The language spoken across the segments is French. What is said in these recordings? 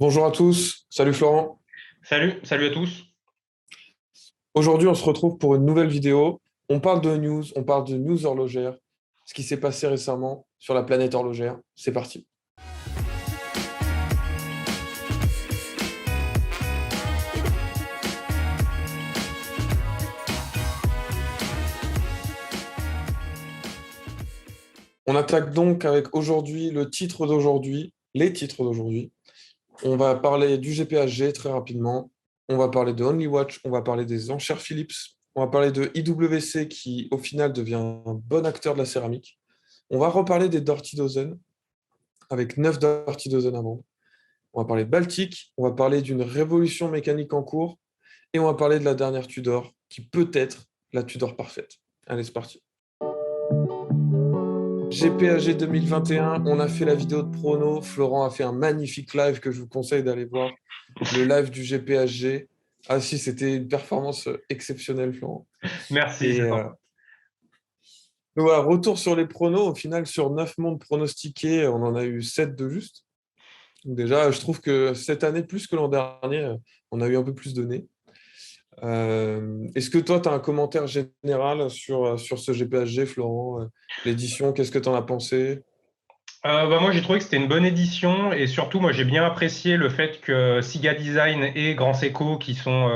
Bonjour à tous, salut Florent. Salut à tous. Aujourd'hui, on se retrouve pour une nouvelle vidéo. On parle de news, on parle de news horlogère, ce qui s'est passé récemment sur la planète horlogère. C'est parti. On attaque donc avec aujourd'hui le titre d'aujourd'hui, les titres d'aujourd'hui. On va parler du GPHG très rapidement. On va parler de Only Watch, on va parler des enchères Philips, on va parler de IWC qui, au final, devient un bon acteur de la céramique. On va reparler des Dirty Dozen avec 9 Dirty Dozen à vendre. On va parler de Baltic, on va parler d'une révolution mécanique en cours et on va parler de la dernière Tudor qui peut être la Tudor parfaite. Allez, c'est parti. GPAG 2021, on a fait la vidéo de prono. Florent a fait un magnifique live que je vous conseille d'aller voir. Le live du GPHG. Ah si, c'était une performance exceptionnelle, Florent. Merci, Et c'est sympa. voilà, retour sur les pronos. Au final, sur 9 mondes pronostiqués, on en a eu 7 de juste. Donc déjà, je trouve que cette année, plus que l'an dernier, on a eu un peu plus de nez. Est-ce que toi, tu as un commentaire général sur ce GPHG, Florent? L'édition, qu'est-ce que tu en as pensé? Moi, j'ai trouvé que c'était une bonne édition et surtout, moi, j'ai bien apprécié le fait que Siga Design et Grand Seiko, qui sont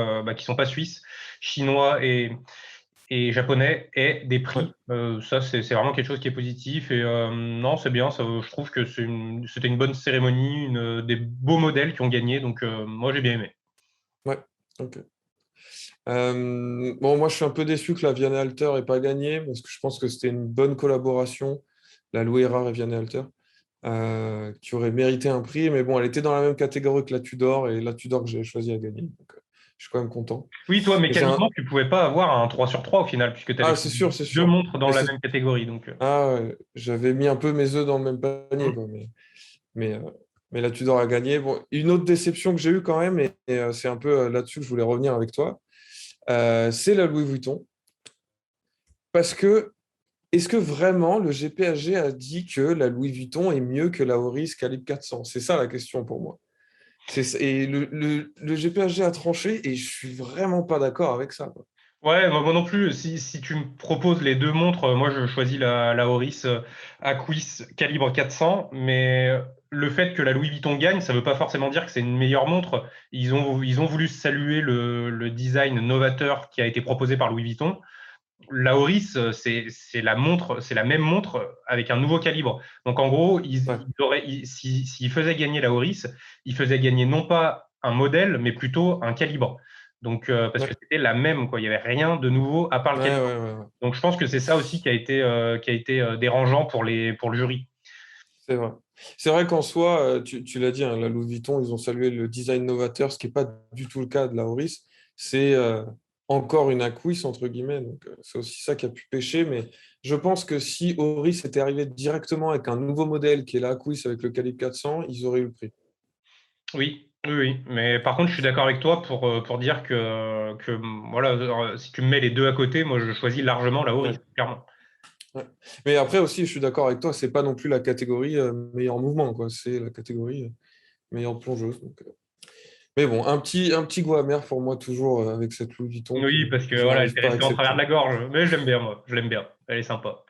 pas suisses, chinois et japonais, aient des Ouais. prix. Ça, c'est vraiment quelque chose qui est positif et non, c'est bien. Ça, je trouve que c'était une bonne cérémonie, des beaux modèles qui ont gagné. Donc, moi, j'ai bien aimé. Ouais, ok. Bon, moi, je suis un peu déçu que la Vianney Alter n'ait pas gagné parce que je pense que c'était une bonne collaboration, la Louis Erard et Vianney Alter, qui aurait mérité un prix. Mais bon, elle était dans la même catégorie que la Tudor et la Tudor que j'ai choisi à gagner. Donc, je suis quand même content. Oui, toi, Et j'ai un... mécaniquement, tu pouvais pas avoir un 3 sur 3 au final, puisque tu avais Ah, choisi c'est deux sûr. montres dans Mais la c'est... même catégorie. Donc, Ah, ouais, j'avais mis un peu mes œufs dans le même panier, hmm. quoi. Mais, euh, mais la Tudor a gagné. Bon, une autre déception que j'ai eue quand même, et c'est un peu là-dessus que je voulais revenir avec toi, c'est la Louis Vuitton. Parce que, est-ce que vraiment le GPHG a dit que la Louis Vuitton est mieux que la Oris Calibre 400? C'est ça la question pour moi. Et le GPHG a tranché et je suis vraiment pas d'accord avec ça, quoi. Ouais, moi non plus. Si tu me proposes les deux montres, moi je choisis la Oris Aquis calibre 400, mais le fait que la Louis Vuitton gagne, ça veut pas forcément dire que c'est une meilleure montre. Ils ont voulu saluer le design novateur qui a été proposé par Louis Vuitton. La Oris, c'est la montre, c'est la même montre avec un nouveau calibre. Donc en gros, Ouais, s'ils faisaient gagner la Oris, ils faisaient gagner non pas un modèle, mais plutôt un calibre. Donc parce que ouais, c'était la même, quoi. Il n'y avait rien de nouveau à part le calibre. ouais. Donc je pense que c'est ça aussi qui a été dérangeant pour le jury. C'est vrai. C'est vrai qu'en soi, tu l'as dit, hein, la Louis Vuitton, ils ont salué le design novateur, ce qui n'est pas du tout le cas de la Oris. C'est encore une acquis, entre guillemets. Donc, c'est aussi ça qui a pu pêcher. Mais je pense que si Oris était arrivé directement avec un nouveau modèle qui est la acquis avec le calibre 400, ils auraient eu le prix. Oui. Mais par contre, je suis d'accord avec toi pour dire voilà, si tu me mets les deux à côté, moi je choisis largement la Oris, Ouais, clairement. ouais. Mais après aussi, je suis d'accord avec toi, c'est pas non plus la catégorie meilleur mouvement, quoi. C'est la catégorie meilleure plongeuse. Donc, mais bon, un petit goût amer pour moi toujours avec cette Louis Vuitton Oui, parce que que je voilà, elle n'arrive t'est pas à restée en travers de accepter. la gorge. Mais je l'aime bien, moi. Je l'aime bien. Elle est sympa.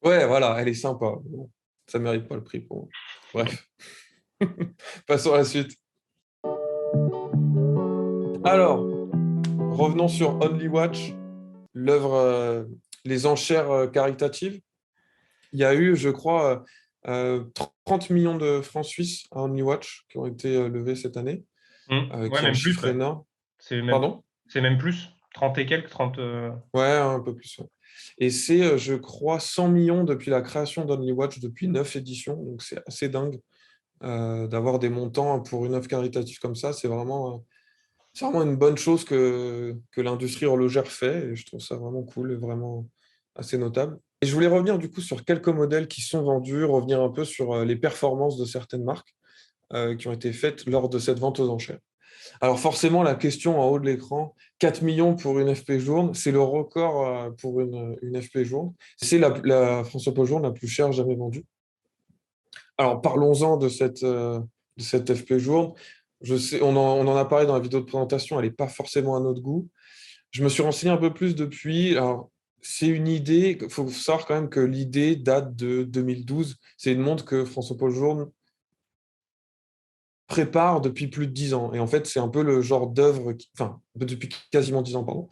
Ouais, voilà, elle est sympa. Bon, ça mérite pas le prix pour moi. Bref, passons à la suite. Alors, revenons sur Only Watch, l'œuvre, les enchères caritatives. Il y a eu, je crois, 30 millions de francs suisses à Only Watch qui ont été levés cette année, Ouais, qui est un même plus, chiffre ouais. énorme. C'est même, Pardon? c'est même plus. 30 et quelques, 30. Ouais, un peu plus. Ouais. Et c'est, je crois, 100 millions depuis la création d'Only Watch, depuis 9 éditions. Donc, c'est assez dingue d'avoir des montants pour une œuvre caritative comme ça. C'est vraiment une bonne chose que l'industrie horlogère fait. Et je trouve ça vraiment cool et vraiment assez notable. Et je voulais revenir du coup sur quelques modèles qui sont vendus, revenir un peu sur les performances de certaines marques qui ont été faites lors de cette vente aux enchères. Alors forcément, la question en haut de l'écran, 4 millions pour une FP Journe, c'est le record pour une FP Journe. C'est la François Paul Journe la plus chère jamais vendue. Alors parlons-en de cette de cette FP Journe. Je sais, on en a parlé dans la vidéo de présentation, elle n'est pas forcément à notre goût. Je me suis renseigné un peu plus depuis. Alors, c'est une idée, il faut savoir quand même que l'idée date de 2012. C'est une montre que François-Paul Journe prépare depuis plus de 10 ans. Et en fait, c'est un peu le genre d'œuvre, enfin, depuis quasiment 10 ans, pardon.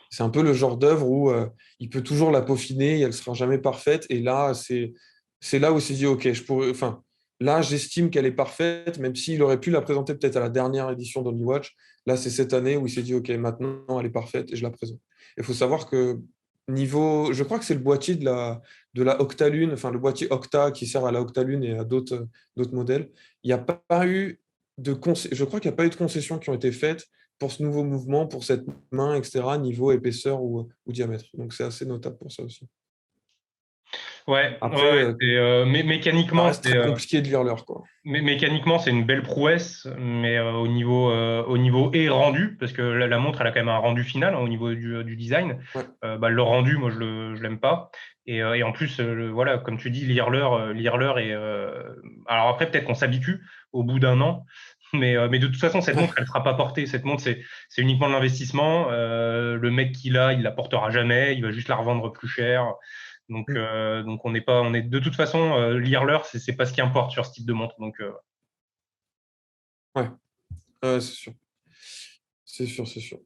C'est un peu le genre d'œuvre où il peut toujours la peaufiner et elle ne sera jamais parfaite. Et là, c'est là où il s'est dit, OK, enfin, là, j'estime qu'elle est parfaite, même s'il aurait pu la présenter peut-être à la dernière édition d'Only Watch. Là, c'est cette année où il s'est dit, OK, maintenant, elle est parfaite et je la présente. Il faut savoir que je crois que c'est le boîtier de la Octalune, enfin le boîtier Octa qui sert à la Octalune et à d'autres modèles. Il n'y a pas eu je crois qu'il n'y a pas eu de concessions qui ont été faites pour ce nouveau mouvement, pour cette main, etc., niveau épaisseur ou diamètre. Donc c'est assez notable pour ça aussi. Ouais, ouais, Après, ouais, mais ça mécaniquement, reste très compliqué de lire l'heure, quoi. mécaniquement, c'est une belle prouesse, mais au niveau et rendu, parce que la montre, elle a quand même un rendu final hein, au niveau du design. Ouais. Bah, le rendu, moi, je l'aime pas. Et en plus, voilà, comme tu dis, lire l'heure et alors après, peut-être qu'on s'habitue au bout d'un an, mais de toute façon, cette montre, Ouais. elle ne sera pas portée. Cette montre, c'est uniquement de l'investissement. Le mec qui l'a, il la portera jamais. Il va juste la revendre plus cher. Mm. Donc on est de toute façon lire l'heure, c'est pas ce qui importe sur ce type de montre. Donc Ouais. C'est sûr. C'est sûr, c'est sûr.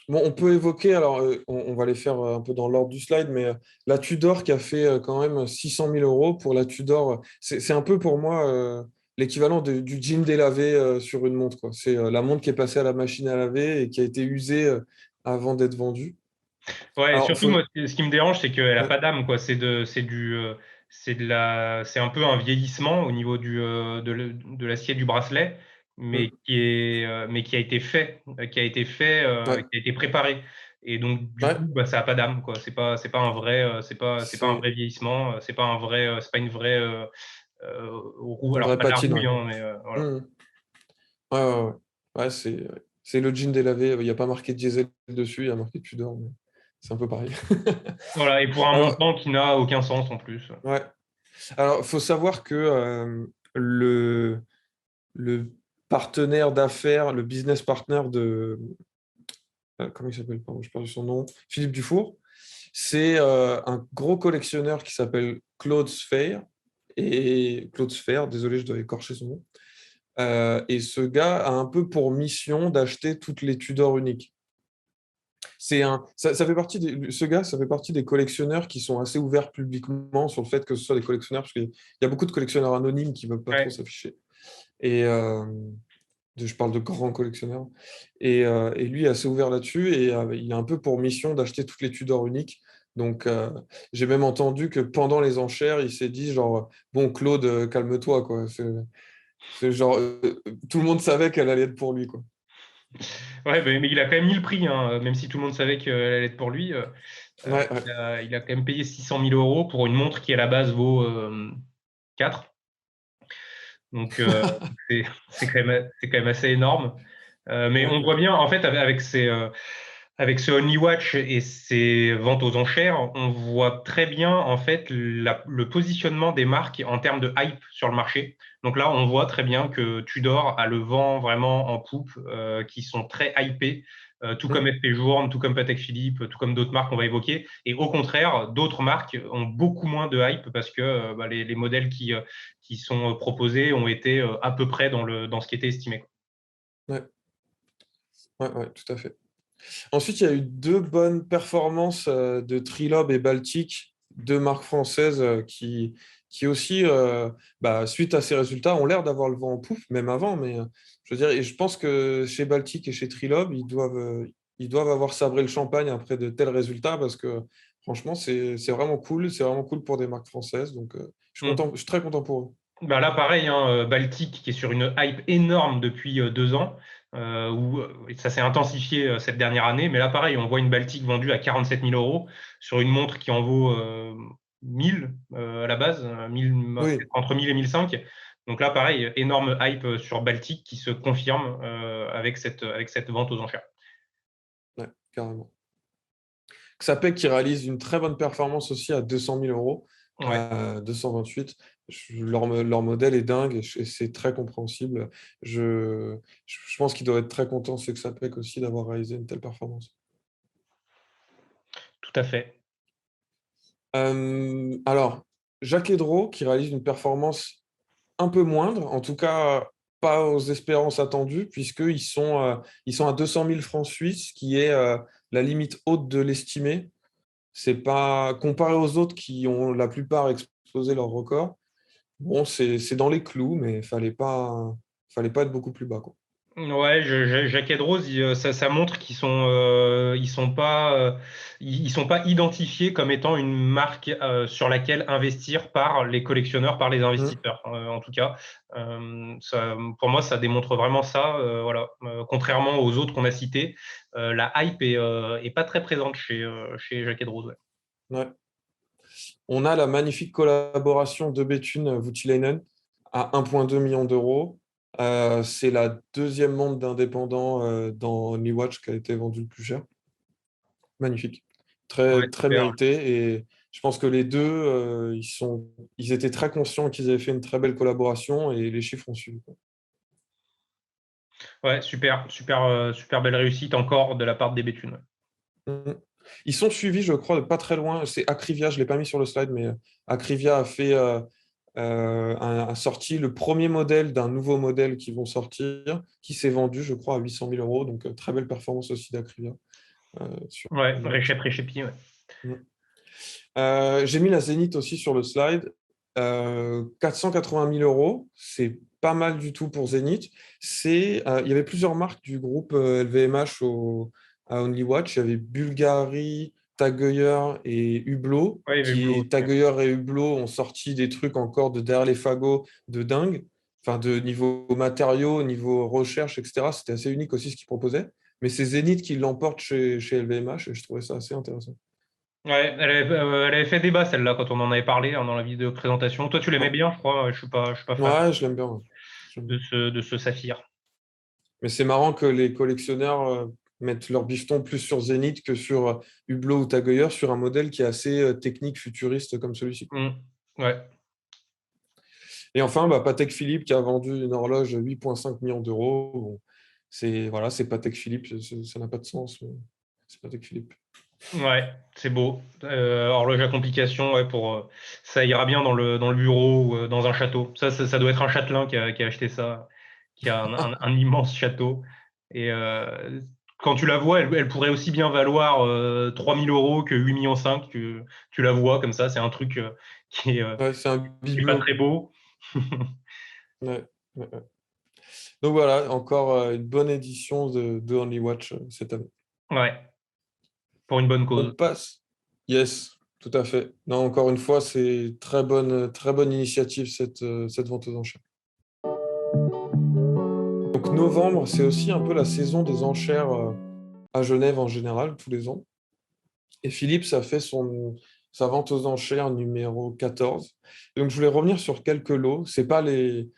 Bon, on peut évoquer, alors on va les faire un peu dans l'ordre du slide, mais la Tudor qui a fait quand même 600 000 euros pour la Tudor, c'est un peu pour moi l'équivalent du jean délavé sur une montre, quoi. C'est la montre qui est passée à la machine à laver et qui a été usée avant d'être vendue. ouais, et Alors, surtout moi, ce qui me dérange, c'est qu'elle a ouais, pas d'âme quoi. C'est un peu un vieillissement au niveau de l'acier du bracelet, mm, mais ouais, qui a été préparé. Et donc du ouais, coup, bah, ça a pas d'âme quoi. C'est pas un vrai, c'est pas un c'est vrai vieillissement. C'est pas une vraie roue. une Alors vraie pas de la patine, ouais. rouille, hein, mais voilà. Mm, ouais, ouais, ouais. Ouais, c'est le jean délavé, il n'y a pas marqué diesel dessus, il y a marqué Tudor, mais c'est un peu pareil. Voilà, et pour un Alors, montant qui n'a aucun sens en plus. ouais. Alors, il faut savoir que le, le partenaire d'affaires, le business partner comment il s'appelle? Pardon, j'ai perdu son nom. Philippe Dufour. C'est un gros collectionneur qui s'appelle Claude Sfer. Et Claude Sfer, désolé, je dois écorcher son nom. Et ce gars a un peu pour mission d'acheter toutes les Tudor uniques. Ça fait partie ce gars, ça fait partie des collectionneurs qui sont assez ouverts publiquement sur le fait que ce soit des collectionneurs, parce qu'il y a beaucoup de collectionneurs anonymes qui ne veulent pas trop Ouais. s'afficher. Et je parle de grands collectionneurs. Et lui est assez ouvert là-dessus et il a un peu pour mission d'acheter toutes les Tudors uniques. Donc, j'ai même entendu que pendant les enchères, il s'est dit genre, bon, Claude, calme-toi, quoi. C'est genre, tout le monde savait qu'elle allait être pour lui, quoi. Ouais, mais il a quand même mis le prix, hein, même si tout le monde savait qu'elle allait être pour lui. Ouais, ouais. Il a quand même payé 600 000 euros pour une montre qui, à la base, vaut 4. Donc, c'est c'est quand même assez énorme. Mais Ouais, on ouais. voit bien, en fait, avec ce Only Watch et ses ventes aux enchères, on voit très bien en fait le positionnement des marques en termes de hype sur le marché. Donc là, on voit très bien que Tudor a le vent vraiment en poupe, qui sont très hypés, tout comme Mm. FP Journe, tout comme Patek Philippe, tout comme d'autres marques qu'on va évoquer. Et au contraire, d'autres marques ont beaucoup moins de hype parce que bah, les modèles qui sont proposés ont été à peu près dans ce qui était estimé. Ouais, ouais, ouais, tout à fait. Ensuite, il y a eu deux bonnes performances de Trilob et Baltic, deux marques françaises qui aussi, suite à ces résultats, ont l'air d'avoir le vent en poupe, même avant. Mais je veux dire, et je pense que chez Baltic et chez Trilob, ils doivent avoir sabré le champagne après de tels résultats parce que franchement, c'est vraiment cool. C'est vraiment cool pour des marques françaises. Donc, je suis Mm. content, je suis très content pour eux. Bah là, pareil, hein, Baltic qui est sur une hype énorme depuis 2 ans, où ça s'est intensifié cette dernière année. Mais là, pareil, on voit une Baltic vendue à 47 000 euros sur une montre qui en vaut 1000 à la base, 1000, Oui, entre 1000 et 1005. Donc là, pareil, énorme hype sur Baltic qui se confirme avec cette vente aux enchères. ouais, carrément. Xapec qui réalise une très bonne performance aussi à 200 000 euros, Ouais. 228. Leur modèle est dingue et c'est très compréhensible. Je pense qu'ils doivent être très contents, c'est que ça Sapec aussi, d'avoir réalisé une telle performance. Tout à fait. Alors, Jacques Edro, qui réalise une performance un peu moindre, en tout cas pas aux espérances attendues, ils sont à 200 000 francs suisses, qui est la limite haute de l'estimé. C'est pas comparé aux autres qui ont la plupart explosé leur record. Bon, c'est dans les clous, mais fallait pas être beaucoup plus bas, quoi. Ouais, Jacques Rose, ça montre ils sont pas identifiés comme étant une marque sur laquelle investir par les collectionneurs, par les Mm. investisseurs, en tout cas. Pour moi, ça démontre vraiment ça. Voilà. Contrairement aux autres qu'on a cités, la hype est pas très présente chez Jacques Rose. Ouais. Ouais. On a la magnifique collaboration de Bethune Voutilainen à 1,2 million d'euros. C'est la deuxième montre d'indépendant dans Only Watch qui a été vendue le plus cher. Magnifique. Ouais, Très, très super. mérité. Et je pense que les deux, ils étaient très conscients qu'ils avaient fait une très belle collaboration et les chiffres ont suivi, quoi. Ouais, super belle réussite encore de la part des Béthunes. Mhm. Ils sont suivis, je crois, de pas très loin. C'est Acrivia, je ne l'ai pas mis sur le slide, mais Acrivia a sorti le premier modèle d'un nouveau modèle qui vont sortir, qui s'est vendu, je crois, à 800 000 euros. Donc, très belle performance aussi d'Acrivia sur Ouais, Only Watch. Réchépi, ouais. Mhm. J'ai mis la Zénith aussi sur le slide. 480 000 euros, c'est pas mal du tout pour Zénith. Il y avait plusieurs marques du groupe LVMH à Only Watch. Il y avait Bulgari, Tag Heuer et Hublot, Ouais, il y avait Blue qui aussi. Tag Heuer et Hublot ont sorti des trucs encore de derrière les fagots de dingue. Enfin, de niveau matériaux, niveau recherche, etc. C'était assez unique aussi ce qu'ils proposaient. Mais c'est Zénith qui l'emporte chez LVMH et je trouvais ça assez intéressant. Ouais, elle avait fait débat celle-là quand on en avait parlé dans la vidéo de présentation. Toi, tu l'aimais Ouais, bien, je crois. Je suis pas fan ouais, je l'aime bien. Ouais. J'aime bien. de ce saphir. Mais c'est marrant que les collectionneurs mettent leur bifton plus sur Zénith que sur Hublot ou Tag Heuer, sur un modèle qui est assez technique, futuriste comme celui-ci. Ouais, Et enfin, Patek Philippe qui a vendu une horloge 8,5 millions d'euros. Bon, c'est Patek Philippe, ça n'a pas de sens, mais c'est Patek Philippe. ouais, c'est beau. Horloge à complication, ouais, ça ira bien dans le bureau ou dans un château. Ça doit être un châtelain qui a acheté ça, qui a un immense château. Et quand tu la vois, elle pourrait aussi bien valoir 3 000 euros que 8,5 millions. Tu la vois comme ça, c'est un truc Ouais, c'est un qui est pas très bibelot. beau. Ouais, ouais, ouais. Donc voilà, encore une bonne édition de Only Watch cette année. Ouais, pour une bonne On cause. passe. Yes, tout à fait. Non, encore une fois, c'est très bonne initiative cette vente aux enchères. Donc novembre, c'est aussi un peu la saison des enchères à Genève en général, tous les ans. Et Philippe, ça fait sa vente aux enchères numéro 14. Donc je voulais revenir sur quelques lots. C'est pas les...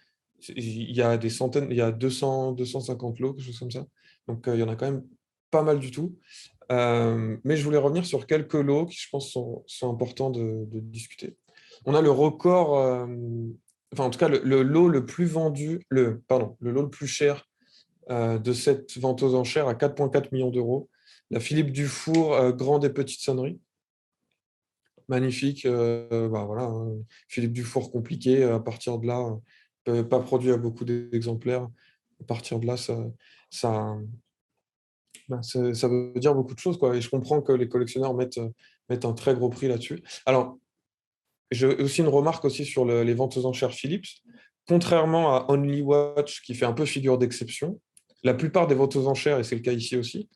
Il y a des centaines, il y a 250 lots, quelque chose comme ça. Donc il y en a quand même pas mal du tout. Mais je voulais revenir sur quelques lots qui, je pense, sont importants de discuter. On a le record, enfin en tout cas le lot le plus vendu, le lot le plus cher de cette vente aux enchères à 4,4 millions d'euros. La Philippe Dufour, grande et petite sonnerie. Magnifique. Voilà, hein. Philippe Dufour compliqué. À partir de là, pas produit à beaucoup d'exemplaires. À partir de là, ça, ça veut dire beaucoup de choses, quoi. Et je comprends que les collectionneurs mettent un très gros prix là-dessus. Alors, j'ai aussi une remarque aussi sur les ventes aux enchères Philips. Contrairement à Only Watch, qui fait un peu figure d'exception, la plupart des ventes aux enchères, et c'est le cas ici aussi,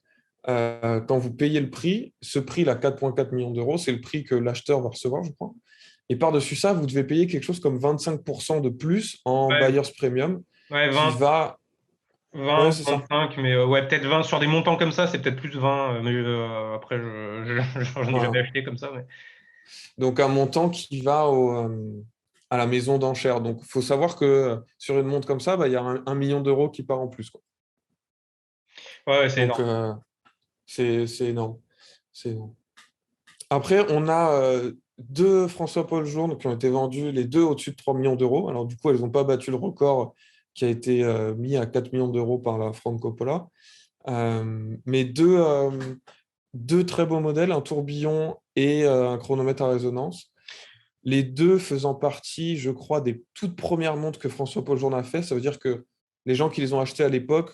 quand vous payez le prix, ce prix, là, 4,4 millions d'euros, c'est le prix que l'acheteur va recevoir, je crois. Et par-dessus ça, vous devez payer quelque chose comme 25% de plus en Ouais, Buyer's Premium, ouais, qui 20, va... Ouais, 20, c'est ça. 25, mais ouais, peut-être 20 sur des montants comme ça, c'est peut-être plus de 20. Mais après, j'en ai jamais Voilà. acheté comme ça. Mais... Donc, un montant qui va à la maison d'enchères. Donc, il faut savoir que sur une montre comme ça, il y a 1 million d'euros qui part en plus, quoi. Ouais, c'est Donc, énorme. c'est énorme. C'est énorme. Après, on a deux François-Paul Journe qui ont été vendues, les deux au-dessus de 3 millions d'euros. Alors, du coup, elles n'ont pas battu le record qui a été mis à 4 millions d'euros par la Franco Pola. Mais deux très beaux modèles, un tourbillon et un chronomètre à résonance. Les deux faisant partie, je crois, des toutes premières montres que François-Paul Journe a fait. Ça veut dire que les gens qui les ont achetées à l'époque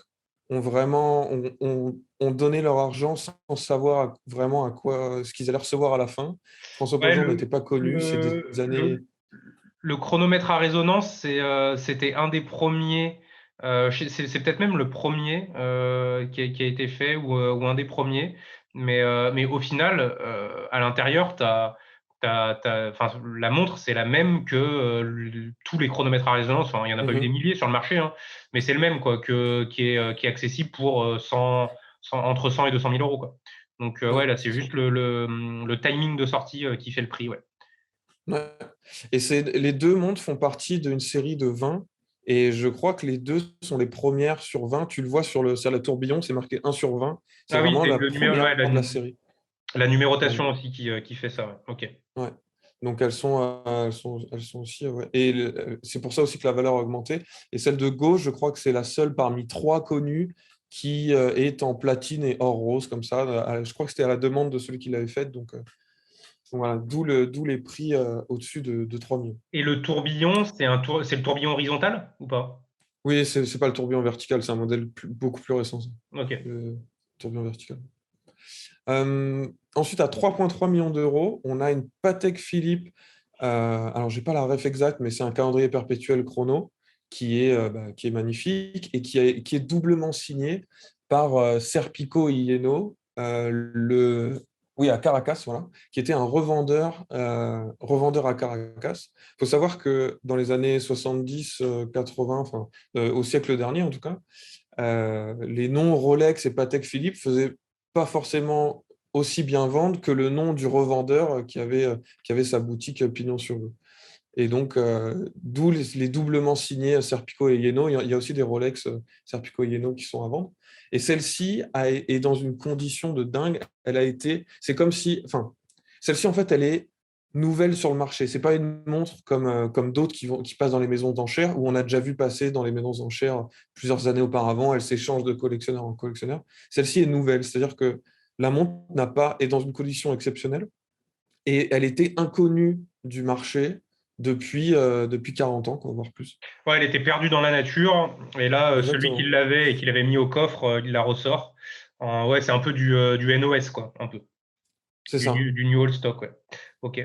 ont donné leur argent sans savoir vraiment à quoi ce qu'ils allaient recevoir à la fin. François-Paul Ouais, Journe n'était pas connu, c'est des le, années. le, le chronomètre à résonance, c'était un des premiers, c'est peut-être même le premier qui a été fait ou un des premiers, mais au final, à l'intérieur, enfin, la montre, c'est la même que tous les chronomètres à résonance. Enfin, il n'y en a pas eu des Mhm. milliers sur le marché, hein, mais c'est le même quoi, qui est accessible pour entre 100 et 200 000 euros. Quoi. Donc, Ouais, ouais, là, c'est c'est ça. juste le timing de sortie qui fait le prix. Ouais. Ouais. Et les deux montres font partie d'une série de 20. Et je crois que les deux sont les premières sur 20. Tu le vois sur le tourbillon, c'est marqué 1/20. C'est Ah oui, vraiment c'est la le numéro, ouais, première de la série. la numérotation Euh, aussi qui fait ça. Ouais. Ok. ouais. Donc elles sont aussi. Ouais. Et c'est pour ça aussi que la valeur a augmenté. Et celle de gauche, je crois que c'est la seule parmi trois connues qui est en platine et or rose, comme ça. Je crois que c'était à la demande de celui qui l'avait faite. Donc voilà, d'où les prix au-dessus de 3 millions. Et le tourbillon, c'est le tourbillon horizontal ou pas? Oui, c'est pas le tourbillon vertical, c'est un modèle beaucoup plus récent, ça, Ok. le tourbillon vertical. Ensuite, à 3,3 millions d'euros, on a une Patek Philippe. Alors, j'ai pas la ref exacte, mais c'est un calendrier perpétuel chrono qui est magnifique et qui est doublement signé par Serpico Ieno, oui, à Caracas, voilà, qui était un revendeur à Caracas. Il faut savoir que dans les années 70, 80, enfin, au siècle dernier en tout cas, les noms Rolex et Patek Philippe faisaient pas forcément aussi bien vendre que le nom du revendeur qui avait sa boutique pignon sur rue. Et donc, d'où les doublements signés Serpico et Ieno. Il y a aussi des Rolex Serpico et Ieno qui sont à vendre. Et celle-ci est dans une condition de dingue. C'est comme si, enfin, celle-ci en fait, elle est nouvelle sur le marché. C'est pas une montre comme d'autres qui passent dans les maisons d'enchères où on a déjà vu passer dans les maisons d'enchères plusieurs années auparavant. Elle s'échange de collectionneur en collectionneur. Celle-ci est nouvelle, c'est-à-dire que la montre est dans une condition exceptionnelle et elle était inconnue du marché depuis 40 ans, quoi, voire plus. Ouais, elle était perdue dans la nature. Et là, celui qui Exactement. l'avait et qui l'avait mis au coffre, il la ressort. Ouais, c'est un peu du NOS, quoi. Un peu. C'est ça. Du New Old Stock, ouais. Ok.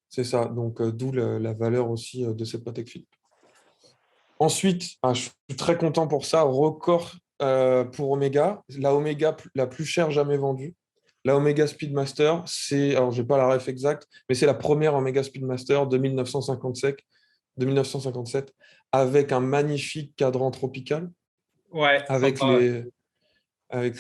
C'est ça. Donc, d'où la valeur aussi de cette Patek Philippe. Ensuite, je suis très content pour ça. Record pour Omega. La Omega la plus chère jamais vendue. La Omega Speedmaster, alors j'ai pas la ref exacte, mais c'est la première Omega Speedmaster de 1957, avec un magnifique cadran tropical, Ouais, avec sympa. Ouais.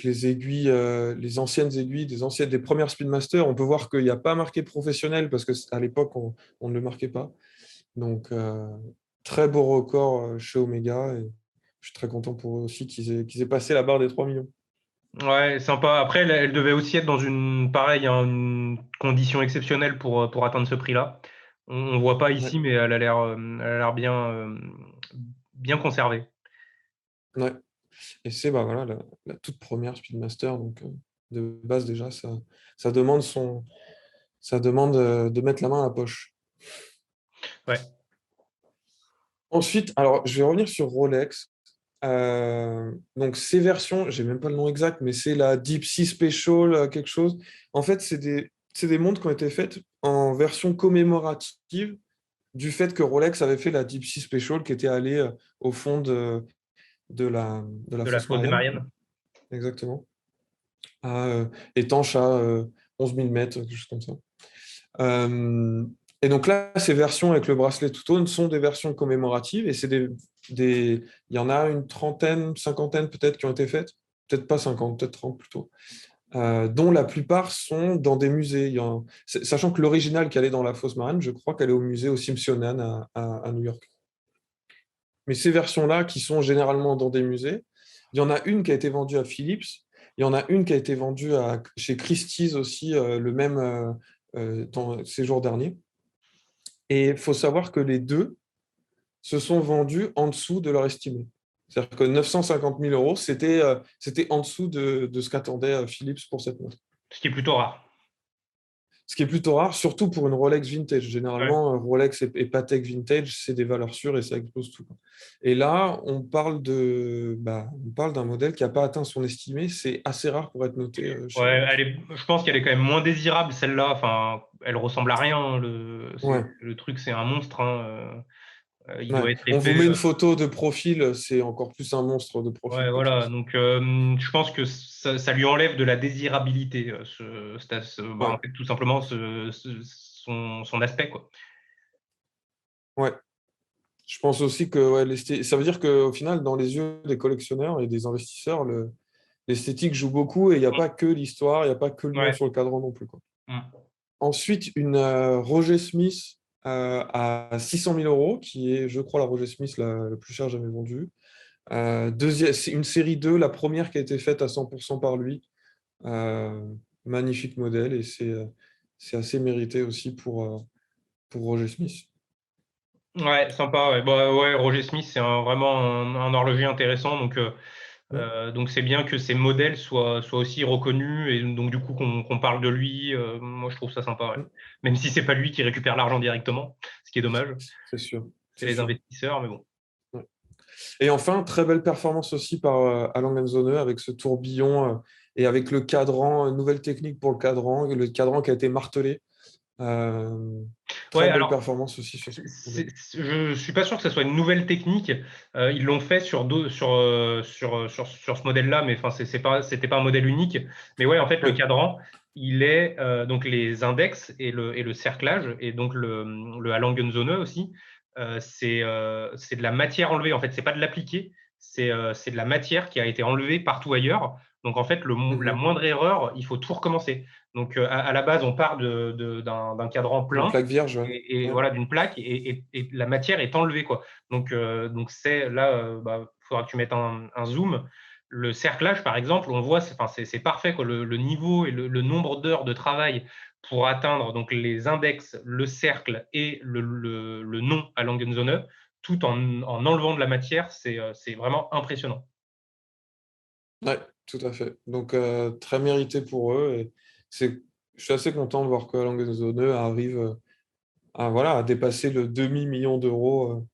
les aiguilles, les anciennes aiguilles, des premières Speedmaster. On peut voir qu'il n'y a pas marqué professionnel parce qu'à l'époque, on ne le marquait pas. Donc, très beau record chez Omega. Et je suis très content pour eux aussi qu'ils aient passé la barre des 3 millions. Ouais, sympa. Après, elle devait aussi être dans pareil, hein, une condition exceptionnelle pour atteindre ce prix-là. On voit pas Ouais, ici, mais elle a l'air bien conservée. ouais. Et c'est bah, voilà, la toute première Speedmaster. Donc, de base, déjà, ça demande, ça demande de mettre la main à la poche. Ouais. Ensuite, alors, je vais revenir sur Rolex. Donc, ces versions, j'ai même pas le nom exact, mais c'est la Deep Sea Special, quelque chose. En fait, c'est des montres qui ont été faites en version commémorative du fait que Rolex avait fait la Deep Sea Special qui était allée au fond de la De la fosse fosse des Marianne. Mariannes. Exactement. À, étanche à 11 000 mètres, quelque chose comme ça. Euh, et donc là, ces versions avec le bracelet two-tone sont des versions commémoratives et il y en a une trentaine, cinquantaine peut-être qui ont été faites, peut-être pas 50, peut-être 30 plutôt, dont la plupart sont dans des musées. Sachant que l'original qui allait dans la fosse marine, je crois qu'elle est au musée au Smithsonian à New York. Mais ces versions-là, qui sont généralement dans des musées, il y en a une qui a été vendue à Philips, il y en a une qui a été vendue chez Christie's aussi, dans ces jours derniers. Et il faut savoir que les deux se sont vendus en dessous de leur estimé. C'est-à-dire que 950 000 euros, c'était en dessous de ce qu'attendait Philips pour cette montre. Ce qui est plutôt rare. Ce qui est plutôt rare, surtout pour une Rolex vintage. Ouais. Généralement, Rolex et Patek vintage, c'est des valeurs sûres et ça explose tout. Et là, on parle d'un modèle qui n'a pas atteint son estimé. C'est assez rare pour être noté chez Ouais, Rolex. je pense qu'elle est quand même moins désirable, celle-là. Enfin, elle ressemble à rien, hein. Ouais, Le truc, c'est un monstre, hein. Il ouais. doit être On vous épais. met une photo de profil, c'est encore plus un monstre de Ouais, profil, quoi, de toute voilà. façon. Donc, je pense que ça lui enlève de la désirabilité, en Ouais, fait, tout simplement, son aspect, quoi. ouais. Je pense aussi que ouais, ça veut dire qu'au final, dans les yeux des collectionneurs et des investisseurs, l'esthétique joue beaucoup et il n'y a pas que l'histoire, il n'y a pas que le nom Ouais. sur le cadran non plus, quoi. Mm. Ensuite, une Roger Smith à 600 000 euros, qui est, je crois, la Roger Smith la plus chère jamais vendue. C'est une série 2, la première qui a été faite à 100% par lui. Euh, Magnifique modèle et c'est assez mérité aussi pour Roger Smith. Ouais, sympa. Ouais. Bah, ouais, Roger Smith, c'est vraiment un horloger intéressant. Mm. Donc c'est bien que ces modèles soient aussi reconnus et donc du coup qu'on parle de lui. Moi, je trouve ça sympa. Ouais. Mm. Même si c'est pas lui qui récupère l'argent directement, ce qui est dommage. C'est sûr, C'est c'est les sûr. investisseurs, mais bon. Ouais. Et enfin, très belle performance aussi par Alain Genzone avec ce tourbillon et avec le cadran, une nouvelle technique pour le cadran qui a été martelé. Ouais, Très belle alors performance aussi sur ce modèle. je suis pas sûr que ce soit une nouvelle technique. Ils l'ont fait sur ce modèle-là, mais enfin, c'était pas un modèle unique. Mais ouais, en fait, le Oui. cadran, il est donc les index et le cerclage, et donc le Halangenzone aussi. C'est de la matière enlevée. En fait, c'est pas de l'appliquer, c'est de la matière qui a été enlevée partout ailleurs. Donc, en fait, la Mhm. moindre erreur, il faut tout recommencer. Donc, à la base, on part d'un cadran Une plein plaque vierge, ouais. et Ouais. voilà, d'une plaque et la matière est enlevée, quoi. Donc c'est là, faudra que tu mettes un zoom. Le cerclage, par exemple, on voit, c'est parfait, quoi. Le niveau et le nombre d'heures de travail pour atteindre donc les index, le cercle et le nom à Langenzone, tout en enlevant de la matière, c'est vraiment impressionnant. Ouais, tout à fait. Donc, très mérité pour eux. Et je suis assez content de voir que Zone arrive voilà, à dépasser le demi-million d'euros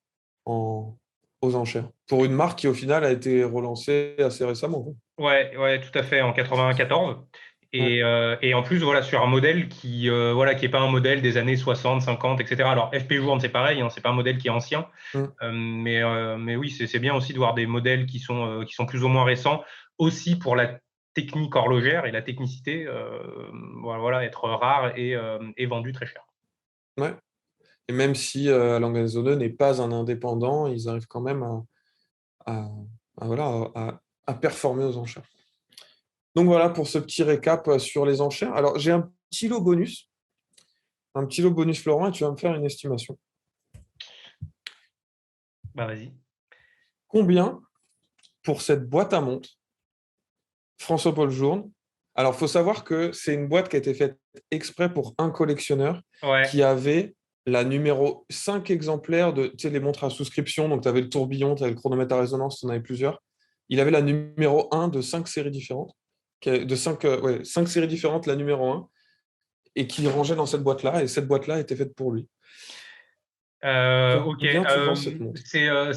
aux enchères. Pour une marque qui, au final, a été relancée assez récemment, quoi. Ouais, ouais, tout à fait, en 94. Ouais. Et en plus, voilà, sur un modèle qui est pas un modèle des années 60, 50, etc. Alors, FP Journe, c'est pareil, hein, c'est pas un modèle qui est ancien. Mm. Mais oui, c'est bien aussi de voir des modèles qui sont plus ou moins récents, aussi pour la technique horlogère et la technicité, voilà, être rare et vendu très cher. Ouais. Et même si Zone n'est pas un indépendant, ils arrivent quand même à, voilà, à performer aux enchères. Donc voilà pour ce petit récap sur les enchères. Alors, j'ai un petit lot bonus Florent, et tu vas me faire une estimation. Bah, vas-y. Combien pour cette boîte à montre François-Paul Journe? Alors, il faut savoir que c'est une boîte qui a été faite exprès pour un collectionneur Ouais. qui avait la numéro 5 exemplaires de, tu sais, les montres à souscription. Donc, tu avais le tourbillon, tu avais le chronomètre à résonance, tu en avais plusieurs. Il avait la numéro 1 de 5 séries différentes, de 5, ouais, 5 séries différentes, la numéro 1, et qui rangeait dans cette boîte-là. Et cette boîte-là était faite pour lui. Ok. Combien tu vends cette montre? Cette boîte.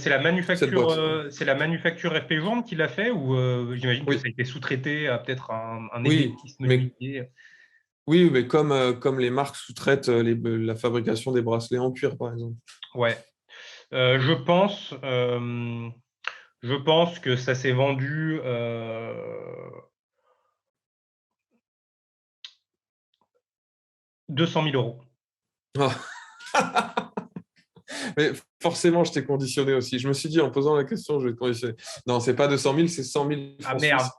C'est la manufacture FP Journe qui l'a fait ou j'imagine que ça Oui, a été sous-traité à peut-être un oui, ébéniste mais menuisier. oui, mais comme les marques sous-traitent la fabrication des bracelets en cuir, par exemple. Ouais. Euh, je pense, euh, je pense que ça s'est vendu 200 000 euros. Ah. Mais forcément, je t'ai conditionné aussi. Je me suis dit, en posant la question, je vais te conditionner. Non, c'est pas 200 000, c'est 100 000 Ah francs merde, suisses.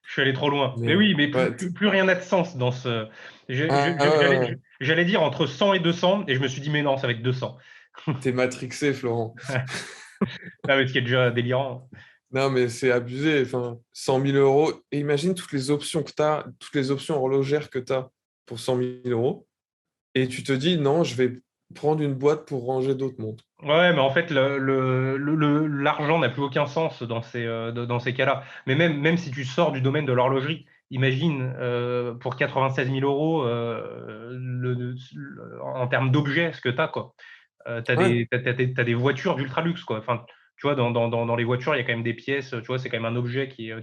je suis allé trop loin. Mais Mais oui, mais ouais, plus rien n'a de sens dans ce. ouais, ouais. J'allais dire entre 100 et 200, et je me suis dit, mais non, ça va être 200. T'es matrixé, Florent. Ah, mais ce qui est déjà délirant. Non, mais c'est abusé. Enfin, 100 000 euros. Et imagine toutes les options que tu as, toutes les options horlogères que tu as pour 100 000 euros. et tu te dis, non, je vais prendre une boîte pour ranger d'autres montres. Ouais, mais en fait, l'argent n'a plus aucun sens dans ces cas-là. Mais même si tu sors du domaine de l'horlogerie, imagine pour 96 000 euros en termes d'objets, ce que tu as, quoi. Ouais, T'as des voitures d'ultra luxe, quoi. Enfin, tu vois, dans les voitures, il y a quand même des pièces, tu vois, c'est quand même un objet qui est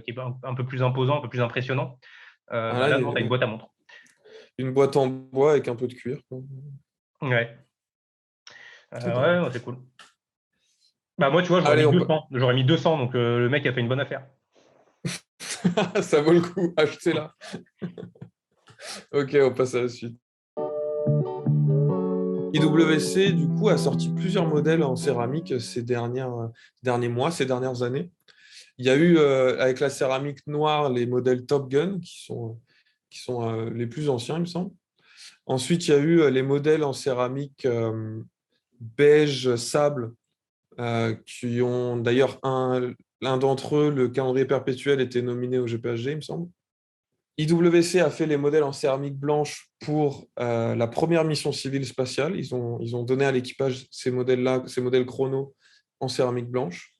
un peu plus imposant, un peu plus impressionnant. ah Bah là, là, il y non, tu as une a boîte à montre. une boîte en bois avec un peu de cuir, quoi. Ouais, Très bien. ouais, c'est cool. Bah moi, tu vois, Allez, j'aurais mis 200, donc le mec a fait une bonne affaire. ça vaut le coup, achetez-la. Ok, on passe à la suite. IWC, du coup, a sorti plusieurs modèles en céramique derniers mois, ces dernières années. Il y a eu, avec la céramique noire, les modèles Top Gun, qui sont les plus anciens, il me semble. Ensuite, il y a eu les modèles en céramique beige sable, qui ont d'ailleurs l'un d'entre eux, le calendrier perpétuel, était nominé au GPHG, il me semble. IWC a fait les modèles en céramique blanche pour la première mission civile spatiale. Ils ont donné à l'équipage ces modèles-là, ces modèles chrono en céramique blanche.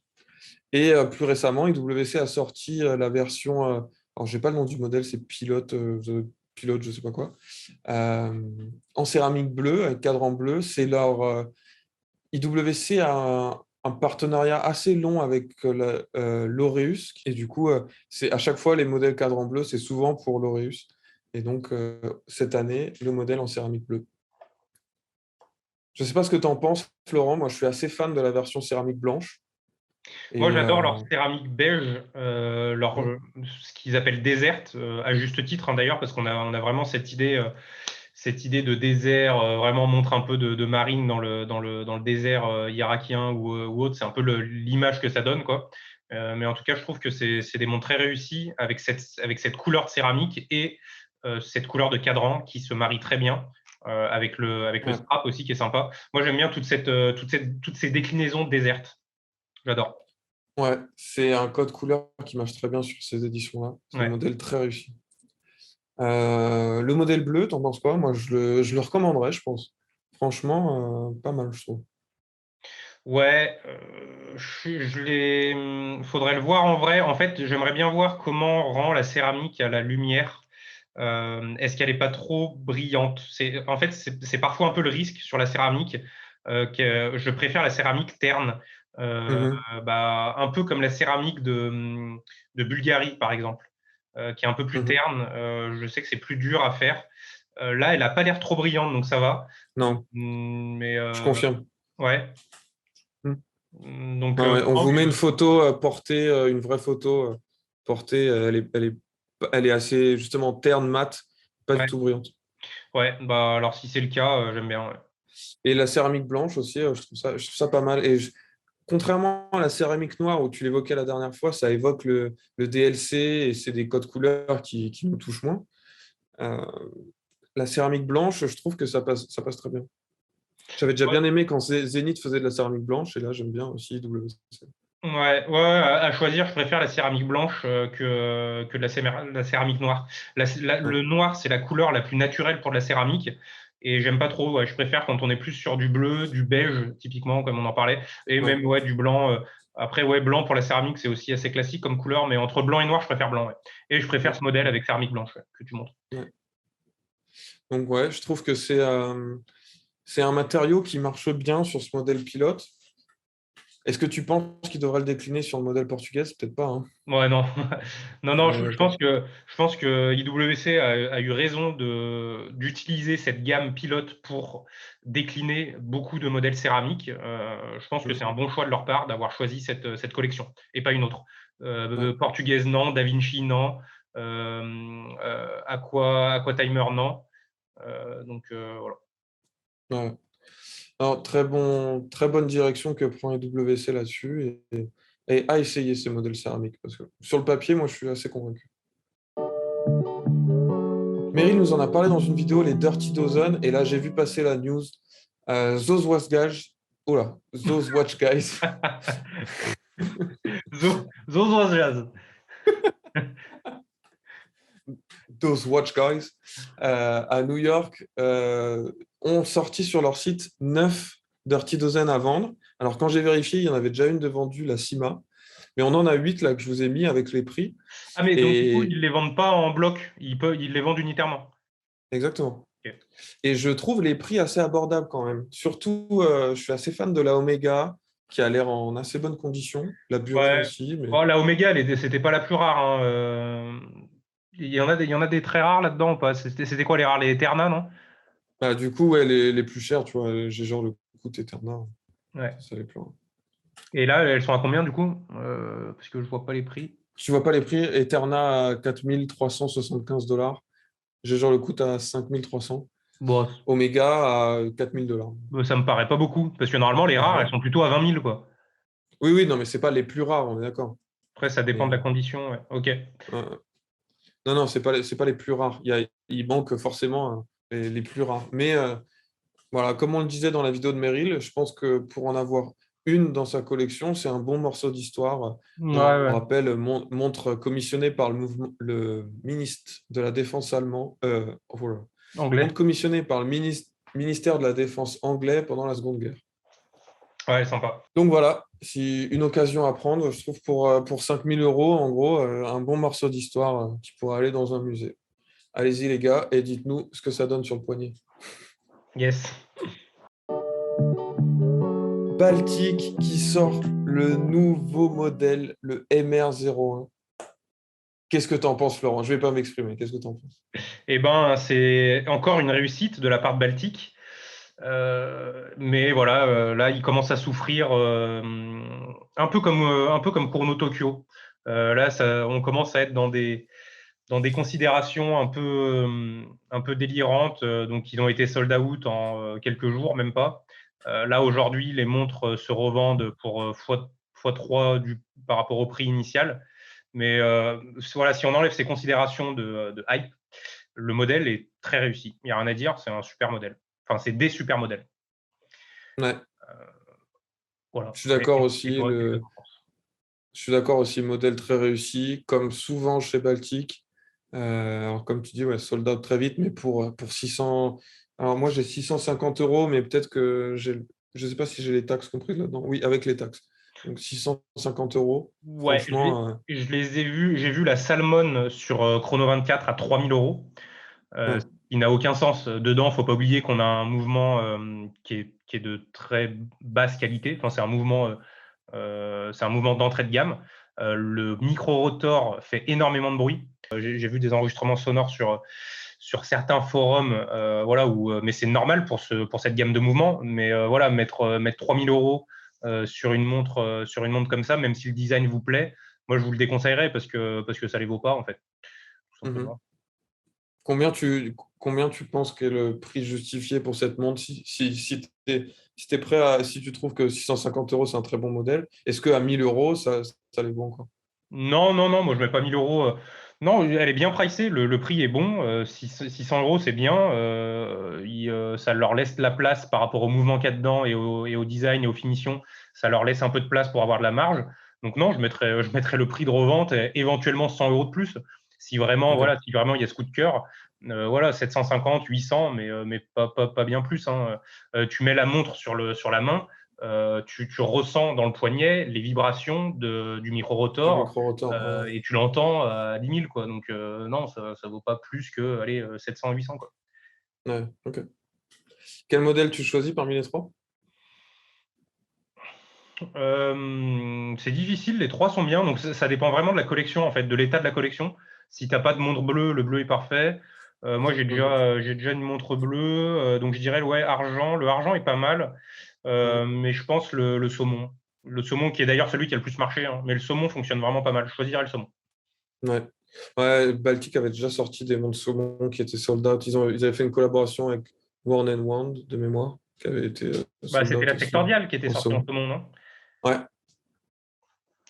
Et plus récemment, IWC a sorti la version, alors je n'ai pas le nom du modèle, c'est Pilote, je ne sais pas quoi, euh, en céramique bleue, avec cadran bleu. IWC a un partenariat assez long avec l'Aureus, et du coup, c'est à chaque fois les modèles cadran bleu, c'est souvent pour l'Aureus. Et donc, cette année, le modèle en céramique bleue. Je ne sais pas ce que tu en penses, Florent. Moi, je suis assez fan de la version céramique blanche. Moi, Et j'adore leur céramique beige, ouais. ce qu'ils appellent désert, à juste titre, hein, d'ailleurs, parce on a vraiment cette idée de désert, vraiment montre un peu de marine dans le désert irakien ou autre. C'est un peu l'image que ça donne, quoi. Mais en tout cas, je trouve que c'est des montres très réussies avec cette couleur de céramique et cette couleur de cadran qui se marie très bien. Avec le Ouais. strap aussi qui est sympa. Moi, j'aime bien toutes ces déclinaisons de désert. J'adore. Ouais, c'est un code couleur qui marche très bien sur ces éditions-là. C'est des Ouais. modèles très réussis. Le modèle bleu, t'en penses quoi? Moi, je le recommanderais, je pense. Franchement, pas mal, je trouve. Ouais, faudrait le voir en vrai. En fait, j'aimerais bien voir comment rend la céramique à la lumière. Est-ce qu'elle n'est pas trop brillante? En fait, c'est parfois un peu le risque sur la céramique, que je préfère la céramique terne, euh, Mhm, un peu comme la céramique de Bulgarie, par exemple, qui est un peu plus mhm. terne. Je sais que c'est plus dur à faire. Là, elle n'a pas l'air trop brillante, donc ça va. Non, Mais je confirme. ouais. Mhm. Donc, Ouais, ouais. On non, vous met une photo portée, une vraie photo portée. Elle est assez, justement, terne, mate, pas du ouais, tout brillante. ouais, bah alors si c'est le cas, j'aime bien. Ouais. Et la céramique blanche aussi, je trouve ça pas mal. Contrairement à la céramique noire où tu l'évoquais la dernière fois, ça évoque le DLC et c'est des codes couleurs qui nous touchent moins. Euh, la céramique blanche, je trouve que ça passe très bien. J'avais déjà Ouais, bien aimé quand Zénith faisait de la céramique blanche et là j'aime bien aussi WC. ouais, ouais, à choisir, je préfère la céramique blanche que la céramique noire. Ouais, Le noir, c'est la couleur la plus naturelle pour de la céramique. Et j'aime pas trop, ouais, je préfère quand on est plus sur du bleu, du beige, typiquement, comme on en parlait, et ouais, même ouais, du blanc. Après, ouais, blanc pour la céramique, c'est aussi assez classique comme couleur, mais entre blanc et noir, je préfère blanc. Ouais. Et je préfère ouais, ce modèle avec céramique blanche ouais, que tu montres. ouais. Donc ouais, je trouve que c'est un matériau qui marche bien sur ce modèle pilote. Est-ce que tu penses qu'il devrait le décliner sur le modèle portugais? Peut-être pas, hein. Ouais, non. Non, non, Ouais, d'accord. je pense que IWC a eu raison d'utiliser cette gamme pilote pour décliner beaucoup de modèles céramiques. Je pense que c'est Mm. un bon choix de leur part d'avoir choisi cette collection et pas une autre. Ouais, Portugaise, non. Da Vinci, non. Aqua Timer, non. Voilà. ouais. Alors, très bonne direction que prend IWC là-dessus et à essayer ces modèles céramiques parce que sur le papier, moi, je suis assez convaincu. Meryl nous en a parlé dans une vidéo, les Dirty Dozen, et là, j'ai vu passer la news. Those Watch Guys, oula, Those Watch Guys, Those was jazz. Those Watch Guys, à New York, ont sorti sur leur site 9 Dirty Dozen à vendre. Alors, quand j'ai vérifié, il y en avait déjà une de vendue, la Cima. Mais on en a 8 là que je vous ai mis avec les prix. Ah, mais donc du coup, Et ils les vendent pas en bloc, ils les vendent unitairement. exactement. Ok. Et je trouve les prix assez abordables quand même. Surtout, je suis assez fan de la Omega, qui a l'air en assez bonne condition. La Burin Ouais. aussi. Mais Bon, la Omega, c'était pas la plus rare, hein. Il y en a des très rares là-dedans ou pas? C'était quoi les rares? Les Eterna, non? bah, du coup, ouais, les plus chers, tu vois, j'ai genre le coût Eterna. Ouais. Ça les plaint. Et là, elles sont à combien du coup? Parce que je vois pas les prix. Tu vois pas les prix? Eterna à 4 375 $. J'ai genre le coût à 5 300. Bon, Omega à 4 000 $. ça me paraît pas beaucoup. Parce que normalement, les rares, elles sont plutôt à 20 000, quoi. Oui, oui, non, mais c'est pas les plus rares, on est d'accord. Après, ça dépend Mais de la condition. Ouais. Ok. non, non, c'est pas les plus rares. Il manque forcément les plus rares. Mais voilà, comme on le disait dans la vidéo de Meryl, je pense que pour en avoir une dans sa collection, c'est un bon morceau d'histoire. Ouais, Pour ouais. rappel, montre commissionnée par le ministre de la Défense allemand. Voilà. Anglais. Montre commissionnée par le ministère de la Défense anglais pendant la Seconde Guerre. Ouais, sympa. Donc voilà, si une occasion à prendre, je trouve pour 5 000 €, en gros, un bon morceau d'histoire qui pourrait aller dans un musée. Allez-y les gars, et dites-nous ce que ça donne sur le poignet. Yes. Baltic qui sort le nouveau modèle, le MR01. Qu'est-ce que tu en penses, Florent? Je ne vais pas m'exprimer. Qu'est-ce que tu en penses? Eh ben, c'est encore une réussite de la part de Baltic. Mais voilà, là, il commence à souffrir un peu comme Chrono Tokyo. Là, on commence à être dans des considérations un peu délirantes. Donc, ils ont été sold out en quelques jours, même pas. Là, aujourd'hui, les montres se revendent pour x3 par rapport au prix initial. Mais voilà, si on enlève ces considérations de hype, le modèle est très réussi. Il n'y a rien à dire, c'est un super modèle. Enfin, c'est des super modèles. Ouais, Voilà. je suis d'accord aussi. Qu'est-ce que t'en penses? Je suis d'accord aussi, modèle très réussi, comme souvent chez Baltic. Alors, comme tu dis, ouais, sold out très vite, mais pour 600. Alors, moi, j'ai 650 €, mais peut-être que j'ai. Je ne sais pas si j'ai les taxes comprises là-dedans. Oui, avec les taxes. Donc, 650 €. Ouais, Franchement, je les ai vus. J'ai vu la Salmon sur Chrono 24 à 3 000 €. ouais. Il n'a aucun sens. Dedans, il ne faut pas oublier qu'on a un mouvement qui est de très basse qualité. Enfin, c'est un mouvement d'entrée de gamme. Le micro-rotor fait énormément de bruit. J'ai vu des enregistrements sonores sur certains forums, voilà, mais c'est normal pour cette gamme de mouvements. Mais voilà, mettre 3 000 € sur une montre comme ça, même si le design vous plaît, moi je vous le déconseillerais parce que ça les vaut pas en fait, tout Mhm. simplement. Combien tu penses qu'est le prix justifié pour cette montre si t'es prêt si tu trouves que 650 € c'est un très bon modèle, est-ce qu'à 1 000 € ça les vaut encore? Non, non, non, moi je mets pas 1 000 €. Non, elle est bien pricée, le prix est bon. 600 € c'est bien. Ça leur laisse la place par rapport au mouvement qu'il y a dedans et au design et aux finitions. Ça leur laisse un peu de place pour avoir de la marge. Donc non, je mettrais le prix de revente, et éventuellement 100 € de plus. Si vraiment, Ok. voilà, si vraiment il y a ce coup de cœur, voilà, 750, 800, mais pas bien plus, hein. Tu mets la montre sur la main. Tu ressens dans le poignet les vibrations du Du micro-rotor micro-rotor. et tu l'entends à 10 000, quoi. Donc, non, ça ne vaut pas plus que allez, 700, 800, quoi. Ouais, ok. Quel modèle tu choisis parmi les trois? C'est difficile, les trois sont bien. Donc, ça dépend vraiment de la collection, en fait, de l'état de la collection. Si tu n'as pas de montre bleue, le bleu est parfait. Moi, Mhm, j'ai déjà une montre bleue. Donc, je dirais, ouais, argent. Le argent est pas mal. mhm. Mais je pense le saumon. Le saumon qui est d'ailleurs celui qui a le plus marché, hein. Mais le saumon fonctionne vraiment pas mal. Je choisirais le saumon. Ouais. Ouais, Baltic avait déjà sorti des montres saumon qui étaient sold out. Ils avaient fait une collaboration avec Worn and Wound de mémoire, qui avait été Bah, sold c'était out la aussi sectorielle qui était en sortie en saumon. saumon, non? Ouais,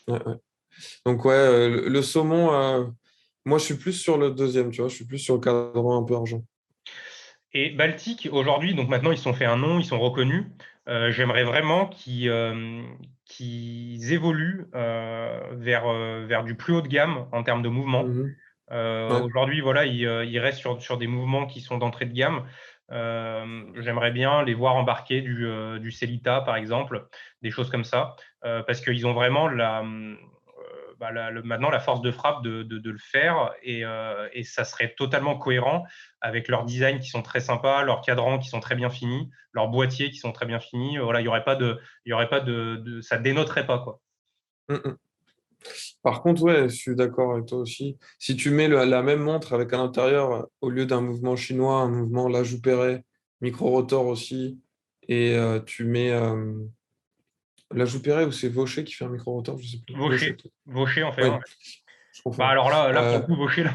ouais, ouais. Donc ouais, le saumon, moi je suis plus sur le deuxième, tu vois, je suis plus sur le cadran un peu argent. Et Baltic, aujourd'hui, donc maintenant ils se sont fait un nom, ils sont reconnus. J'aimerais vraiment qu'ils évoluent vers du plus haut de gamme en termes de mouvement. Mhm. Ouais, Aujourd'hui, voilà, ils restent sur des mouvements qui sont d'entrée de gamme. J'aimerais bien les voir embarquer du Celita, par exemple, des choses comme ça, parce qu'ils ont vraiment maintenant la force de frappe de le faire, et ça serait totalement cohérent avec leurs designs qui sont très sympas, leurs cadrans qui sont très bien finis, leurs boîtiers qui sont très bien finis. Voilà, il y aurait pas ça dénoterait pas, quoi. Mm, mm. Par contre, ouais, je suis d'accord avec toi aussi. Si tu mets la même montre avec à l'intérieur, au lieu d'un mouvement chinois, un mouvement Lajoux-Perret, micro-rotor aussi, et tu mets Lajoux-Perret ou c'est Vaucher qui fait un micro-rotor, je sais plus. Vaucher, Vaucher, peut-être. Vaucher en fait Oui, un. je Bah confonds. alors là, pour Euh, le coup, Vaucher, là,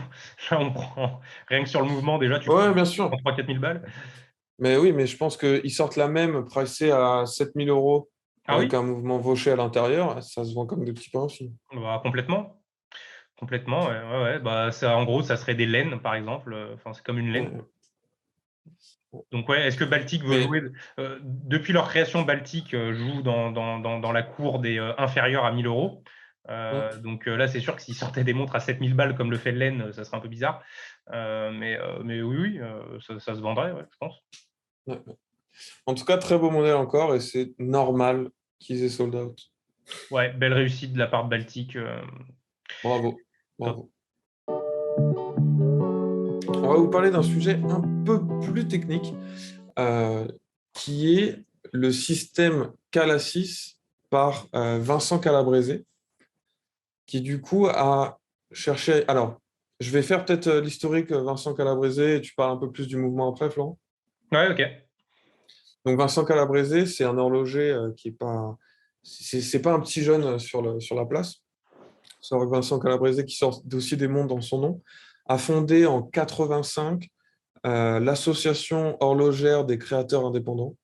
on prend rien que sur le mouvement déjà, tu prends ouais, bien sûr. 3 4 000 balles. Mais oui, mais je pense qu'ils sortent la même pricée à 7 000 € Ah oui? avec un mouvement Vaucher à l'intérieur. Ça se vend comme des petits pains aussi. Bah, complètement. Complètement, ouais, ouais, ouais. Bah, ça, en gros, ça serait des laines, par exemple. Enfin, c'est comme une laine. Ouais. Donc, ouais, est-ce que Baltic veut Mais jouer depuis leur création, Baltic joue dans la cour des inférieurs à 1 000 €. Donc là, c'est sûr que s'ils sortaient des montres à 7 000 balles comme le fait Laine, ça serait un peu bizarre. Mais oui, oui, ça se vendrait, ouais, je pense. ouais. En tout cas, très beau modèle encore et c'est normal qu'ils aient sold out. Ouais, belle réussite de la part de Baltic. Bravo, Top. bravo. On va vous parler d'un sujet un peu plus technique euh, qui est le système Calasys par Vincent Calabrese, qui du coup a cherché. Alors, je vais faire peut-être l'historique Vincent Calabrese et tu parles un peu plus du mouvement après, Florent. Ouais, ok. Donc Vincent Calabrese, c'est un horloger qui est pas, c'est pas un petit jeune sur la place. C'est Vincent Calabrese qui sort aussi des mondes dans son nom, a fondé en 85 l'association horlogère des créateurs indépendants,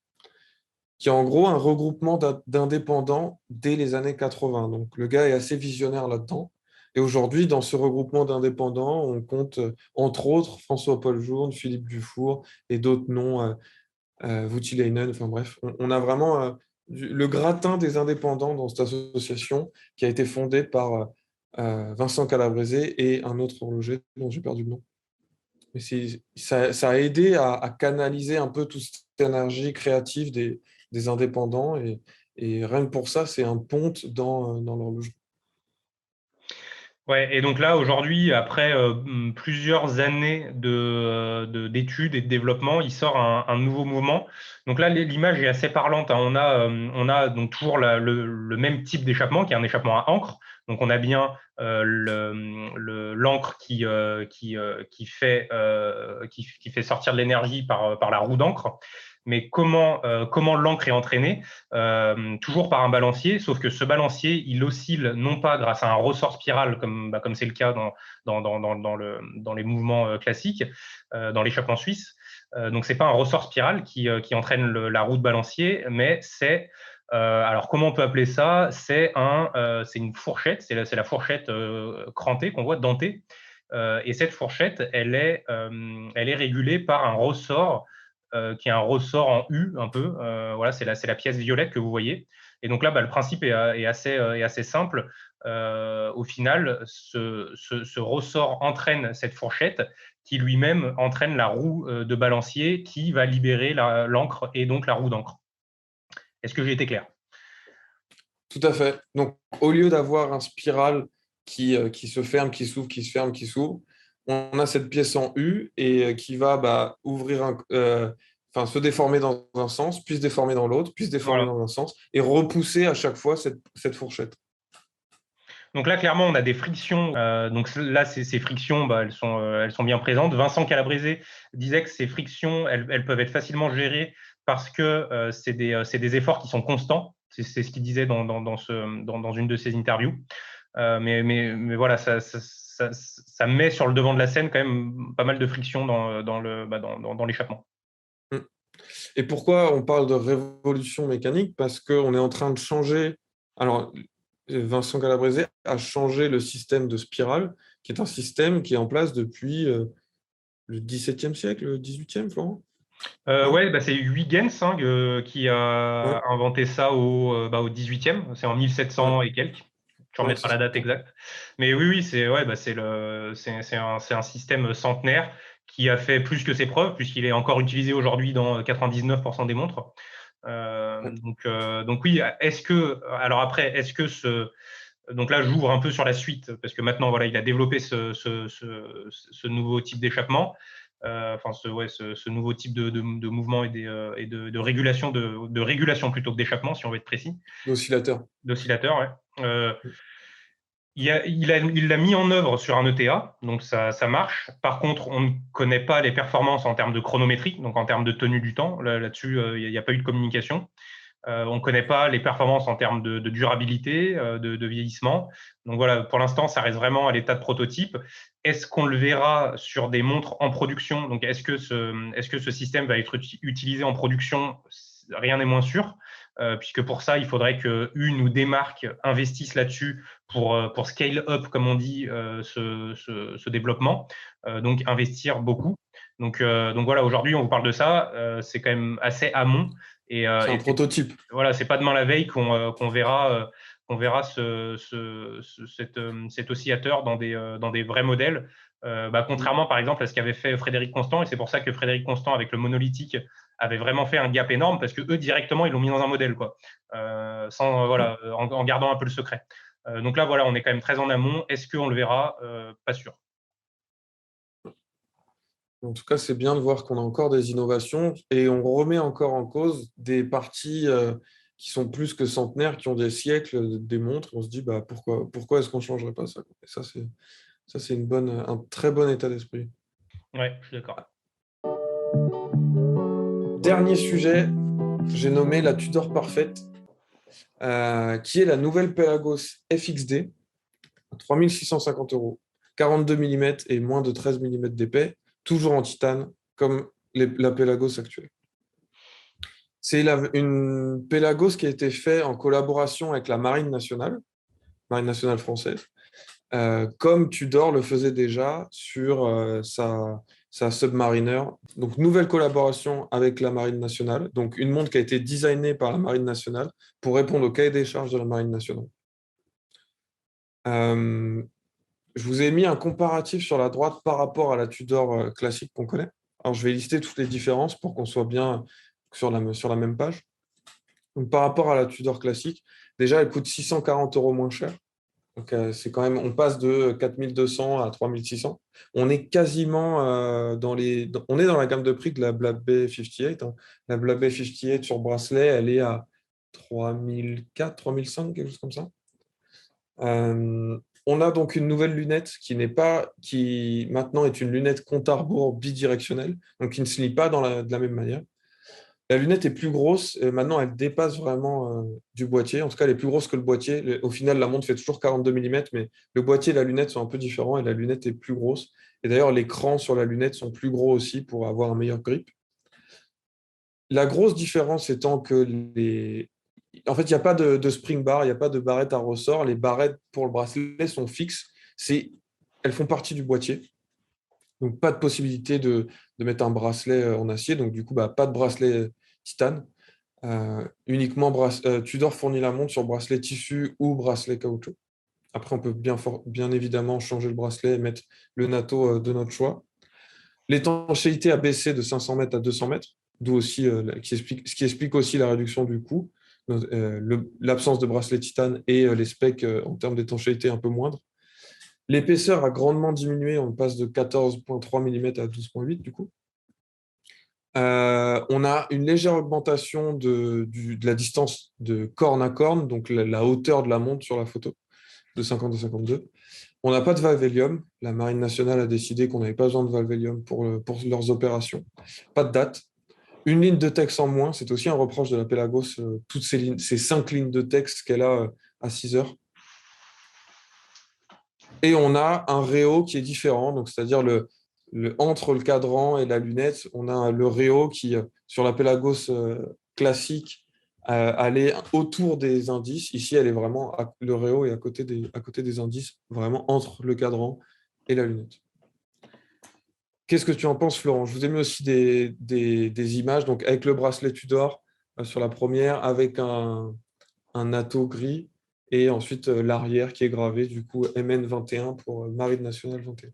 qui est en gros un regroupement d'indépendants dès les années 80. Donc le gars est assez visionnaire là-dedans. Et aujourd'hui, dans ce regroupement d'indépendants, on compte entre autres François-Paul Journe, Philippe Dufour et d'autres noms, Voutilainen, enfin bref, on a vraiment le gratin des indépendants dans cette association qui a été fondée par Vincent Calabrese et un autre horloger dont j'ai perdu le nom. Mais ça a aidé à canaliser un peu toute cette énergie créative des indépendants et rien que pour ça, c'est un ponte dans l'horlogerie. Ouais, et donc là, aujourd'hui, après plusieurs années d'études et de développement, il sort un nouveau mouvement. Donc là, l'image est assez parlante, hein. On a donc toujours le même type d'échappement, qui est un échappement à encre. Donc on a bien l'encre qui fait sortir de l'énergie par la roue d'encre. Mais comment l'encre est entraînée? Toujours par un balancier, sauf que ce balancier, il oscille non pas grâce à un ressort spiral, comme c'est le cas dans les mouvements classiques, dans l'échappement suisse. Donc, ce n'est pas un ressort spiral qui entraîne la roue de balancier, mais c'est, alors comment on peut appeler ça? C'est une fourchette, c'est la fourchette crantée qu'on voit dentée. Et cette fourchette, elle est régulée par un ressort qui est un ressort en U un peu. Voilà, c'est la pièce violette que vous voyez. Et donc là, le principe est assez simple. Au final, ce ressort entraîne cette fourchette qui lui-même entraîne la roue de balancier qui va libérer l'encre et donc la roue d'encre. Est-ce que j'ai été clair? Tout à fait. Donc, au lieu d'avoir un spiral qui se ferme, qui s'ouvre, qui se ferme, qui s'ouvre, on a cette pièce en U et qui va se déformer dans un sens, puis se déformer dans l'autre, puis se déformer Voilà. dans un sens, et repousser à chaque fois cette fourchette. Donc là, clairement, on a des frictions. Donc là, ces frictions, elles sont bien présentes. Vincent Calabrese disait que ces frictions, elles peuvent être facilement gérées parce que c'est des efforts qui sont constants. C'est ce qu'il disait dans une de ses interviews. Mais voilà, ça met sur le devant de la scène quand même pas mal de frictions dans l'échappement. Mm. Et pourquoi on parle de révolution mécanique? Parce qu'on est en train de changer. Alors, Vincent Calabrese a changé le système de spirale, qui est un système qui est en place depuis le XVIIe siècle, le XVIIIe, Florent? Hein? Ouais, c'est Huygens qui Ouais, a inventé ça au 18e. C'est en ouais, 1700 et quelques. Tu ouais, remettras c'est la ça. date exacte. Mais oui, c'est ouais, c'est un système centenaire qui a fait plus que ses preuves, puisqu'il est encore utilisé aujourd'hui dans 99% des montres. Donc oui, alors après, donc là, j'ouvre un peu sur la suite, parce que maintenant, voilà, il a développé ce nouveau type d'échappement, ce nouveau type de mouvement et de régulation, de régulation plutôt que d'échappement, si on veut être précis. L'oscillateur. D'oscillateur, ouais. Il l'a mis en œuvre sur un ETA, donc ça marche. Par contre, on ne connaît pas les performances en termes de chronométrie, donc en termes de tenue du temps. Là-dessus, il n'y a pas eu de communication. On ne connaît pas les performances en termes de durabilité, de vieillissement. Donc voilà, pour l'instant, ça reste vraiment à l'état de prototype. Est-ce qu'on le verra sur des montres en production? Donc est-ce que ce système va être utilisé en production? Rien n'est moins sûr, puisque pour ça, il faudrait qu'une ou des marques investissent là-dessus pour scale up, comme on dit, ce développement, donc investir beaucoup. Donc voilà, aujourd'hui, on vous parle de ça, c'est quand même assez amont. C'est un prototype. Voilà, c'est pas demain la veille qu'on verra, cet oscillateur dans des vrais modèles. Contrairement par exemple à ce qu'avait fait Frédéric Constant, et c'est pour ça que Frédéric Constant avec le monolithique avait vraiment fait un gap énorme, parce que eux directement ils l'ont mis dans un modèle, quoi, en gardant un peu le secret. Donc là voilà, on est quand même très en amont. Est-ce qu'on le verra? Pas sûr. En tout cas, c'est bien de voir qu'on a encore des innovations et on remet encore en cause des parties qui sont plus que centenaires, qui ont des siècles, des montres. On se dit, pourquoi est-ce qu'on ne changerait pas ça? Et ça, c'est un très bon état d'esprit. Ouais, je suis d'accord. Dernier sujet, j'ai nommé la Tudor parfaite, qui est la nouvelle Pelagos FXD, à 3 650 €, 42 mm et moins de 13 mm d'épais, toujours en titane, comme la Pelagos actuelle. C'est une Pelagos qui a été faite en collaboration avec la Marine nationale française, comme Tudor le faisait déjà sur sa Submariner. Donc, nouvelle collaboration avec la Marine nationale. Donc, une montre qui a été designée par la Marine nationale pour répondre au cahier des charges de la Marine nationale. Je vous ai mis un comparatif sur la droite par rapport à la Tudor classique qu'on connaît. Alors, je vais lister toutes les différences pour qu'on soit bien sur la même page. Donc, par rapport à la Tudor classique, déjà, elle coûte 640 € moins cher. Donc, c'est quand même, on passe de 4200 à 3600. On est quasiment on est dans la gamme de prix de la Blab Bay 58, hein. La Blab Bay 58 sur bracelet, elle est à 3004, 3005, quelque chose comme ça. On a donc une nouvelle lunette qui maintenant est une lunette compte à rebours bidirectionnelle, donc qui ne se lie pas de la même manière. La lunette est plus grosse, et maintenant elle dépasse vraiment du boîtier. En tout cas, elle est plus grosse que le boîtier. Au final, la montre fait toujours 42 mm, mais le boîtier et la lunette sont un peu différents et la lunette est plus grosse. Et d'ailleurs, les crans sur la lunette sont plus gros aussi pour avoir un meilleur grip. La grosse différence étant que en fait, il n'y a pas de spring bar, il n'y a pas de barrette à ressort. Les barrettes pour le bracelet sont fixes. Elles font partie du boîtier. Donc, pas de possibilité de mettre un bracelet en acier. Donc, du coup, pas de bracelet titane. Uniquement Tudor fournit la montre sur bracelet tissu ou bracelet caoutchouc. Après, on peut bien évidemment changer le bracelet et mettre le NATO de notre choix. L'étanchéité a baissé de 500 mètres à 200 mètres, d'où aussi, ce qui explique aussi la réduction du coût, l'absence de bracelet titane et les specs en termes d'étanchéité un peu moindres. L'épaisseur a grandement diminué, on passe de 14,3 mm à 12,8 du coup. On a une légère augmentation de la distance de corne à corne, donc la hauteur de la montre sur la photo, de 50 à 52. On n'a pas de valve hélium. La Marine nationale a décidé qu'on n'avait pas besoin de valve hélium pour leurs opérations. Pas de date. Une ligne de texte en moins, c'est aussi un reproche de la Pelagos, toutes ces 5 lignes de texte qu'elle a à 6 heures. Et on a un réo qui est différent, donc c'est-à-dire entre le cadran et la lunette, on a le réo qui, sur la Pelagos classique, allait autour des indices. Ici, elle est vraiment, le réo est à côté des indices, vraiment entre le cadran et la lunette. Qu'est-ce que tu en penses, Florent? Je vous ai mis aussi des images, donc avec le bracelet Tudor sur la première, avec un NATO gris, et ensuite l'arrière qui est gravé, du coup, MN21 pour Marine nationale 21.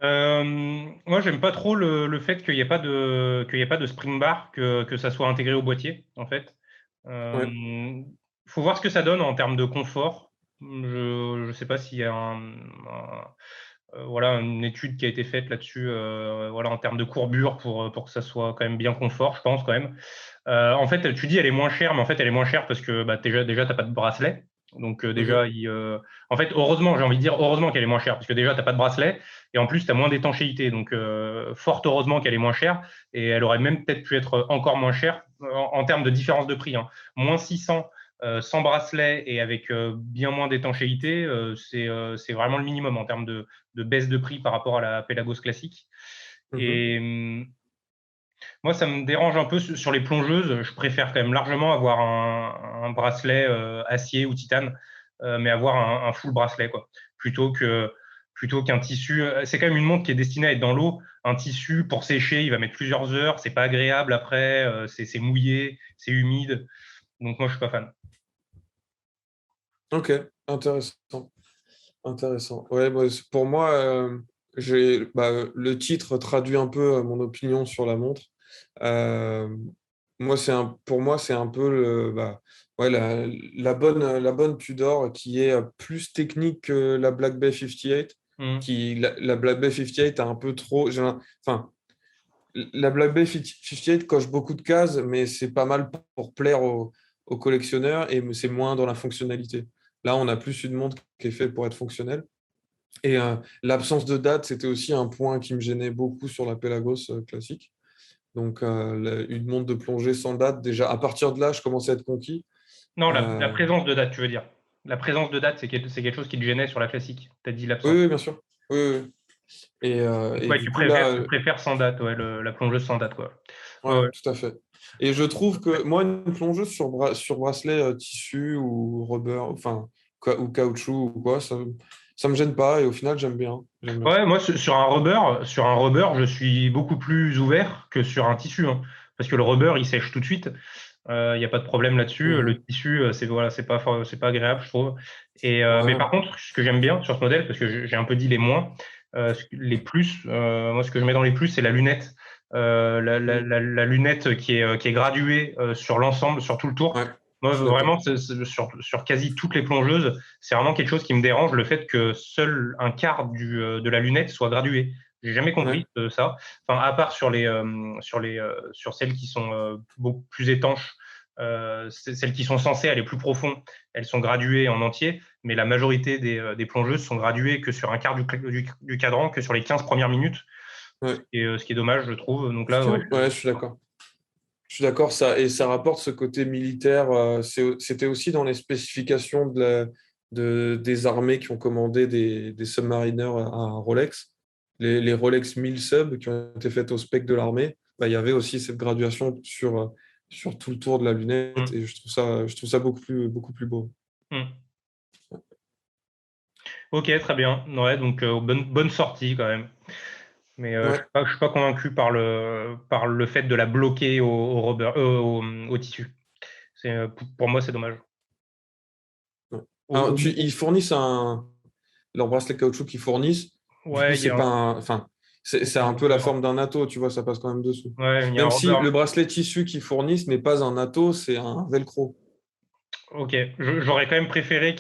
Moi, j'aime pas trop le fait qu'il y ait pas de spring bar, que ça soit intégré au boîtier, en fait. Ouais. Faut voir ce que ça donne en termes de confort. Je sais pas s'il y a voilà, une étude qui a été faite là-dessus, voilà, en termes de courbure pour que ça soit quand même bien confort, je pense quand même. En fait, tu dis elle est moins chère, mais en fait, elle est moins chère parce que bah, déjà t'as pas de bracelet. Donc Mhm. déjà, en fait, heureusement, j'ai envie de dire heureusement qu'elle est moins chère parce que déjà t'as pas de bracelet et en plus t'as moins d'étanchéité. Donc fort heureusement qu'elle est moins chère et elle aurait même peut-être pu être encore moins chère en termes de différence de prix, hein. Moins 600 sans bracelet et avec bien moins d'étanchéité, c'est vraiment le minimum en termes de baisse de prix par rapport à la Pelagos classique. Mhm. Et moi, ça me dérange un peu sur les plongeuses. Je préfère quand même largement avoir un bracelet acier ou titane, mais avoir un full bracelet, quoi. Plutôt que, plutôt qu'un tissu. C'est quand même une montre qui est destinée à être dans l'eau. Un tissu, pour sécher, il va mettre plusieurs heures. C'est pas agréable après. C'est mouillé, c'est humide. Donc moi, je suis pas fan. Ok, intéressant. Intéressant. Ouais, pour moi, le titre traduit un peu mon opinion sur la montre. Euh, pour moi, c'est un peu ouais, la bonne Tudor qui est plus technique que la Black Bay 58. Mm. La Black Bay 58 a un peu trop. Enfin, la Black Bay 58 coche beaucoup de cases, mais c'est pas mal pour plaire aux collectionneurs et c'est moins dans la fonctionnalité. Là, on a plus une montre qui est faite pour être fonctionnelle. Et l'absence de date, c'était aussi un point qui me gênait beaucoup sur la Pelagos classique. Donc, une montre de plongée sans date, déjà, à partir de là, je commençais à être conquis. Non, la Euh, présence de date, tu veux dire. La présence de date, c'est quelque chose qui te gênait sur la classique. Tu as dit oui, l'absence. oui, bien sûr. Oui, oui, oui. Donc, Et ouais, du coup, là, tu préfères sans date, ouais, la plongeuse sans date, quoi. Ouais, ouais, ouais. tout à fait. Et je trouve que moi, une plongeuse sur bracelet tissu ou rubber, enfin, ou caoutchouc ou quoi, ça me gêne pas. Et au final, j'aime bien. J'aime bien. Ouais, moi, sur un rubber, je suis beaucoup plus ouvert que sur un tissu, hein. Parce que le rubber, il sèche tout de suite. Il n'y a pas de problème là-dessus. Le Mhm. tissu, c'est pas agréable, je trouve. Mais Ouais, par contre, ce que j'aime bien sur ce modèle, parce que j'ai un peu dit les moins, les plus, moi, ce que je mets dans les plus, c'est la lunette. mhm. La lunette qui est graduée sur l'ensemble, sur tout le tour. Ouais, Moi, je suis d'accord. vraiment, sur quasi toutes les plongeuses, c'est vraiment quelque chose qui me dérange, le fait que seul un quart de la lunette soit gradué. J'ai jamais compris Ouais, ça. Enfin, à part sur celles qui sont beaucoup plus étanches, celles qui sont censées aller plus profond, elles sont graduées en entier, mais la majorité des plongeuses sont graduées que sur un quart du cadran, que sur les 15 premières minutes, ouais. ce qui est dommage, je trouve. Donc là, ouais, Ouais, je suis d'accord. Je suis d'accord, et ça rapporte ce côté militaire. C'était aussi dans les spécifications des armées qui ont commandé des submariners à Rolex. Les Rolex 1000 sub qui ont été faites au spec de l'armée, bah, il y avait aussi cette graduation sur tout le tour de la lunette hum, et je trouve ça beaucoup plus beau. hum. Ok, très bien. Ouais, donc bonne sortie quand même. Mais Ouais. je suis pas convaincu par le fait de la bloquer au rubber, au tissu. Pour moi, c'est dommage. Ouais. Au- Alors, au- ils fournissent leur bracelet caoutchouc qu'ils fournissent. Du coup, ouais, c'est pas enfin, il c'est y a un un peu la rubber. forme d'un atto, tu vois, ça passe quand même dessous. Ouais, il y a un Même si rubber. le bracelet tissu qu'ils fournissent n'est pas un atto, c'est un velcro. Ok, j'aurais quand même préféré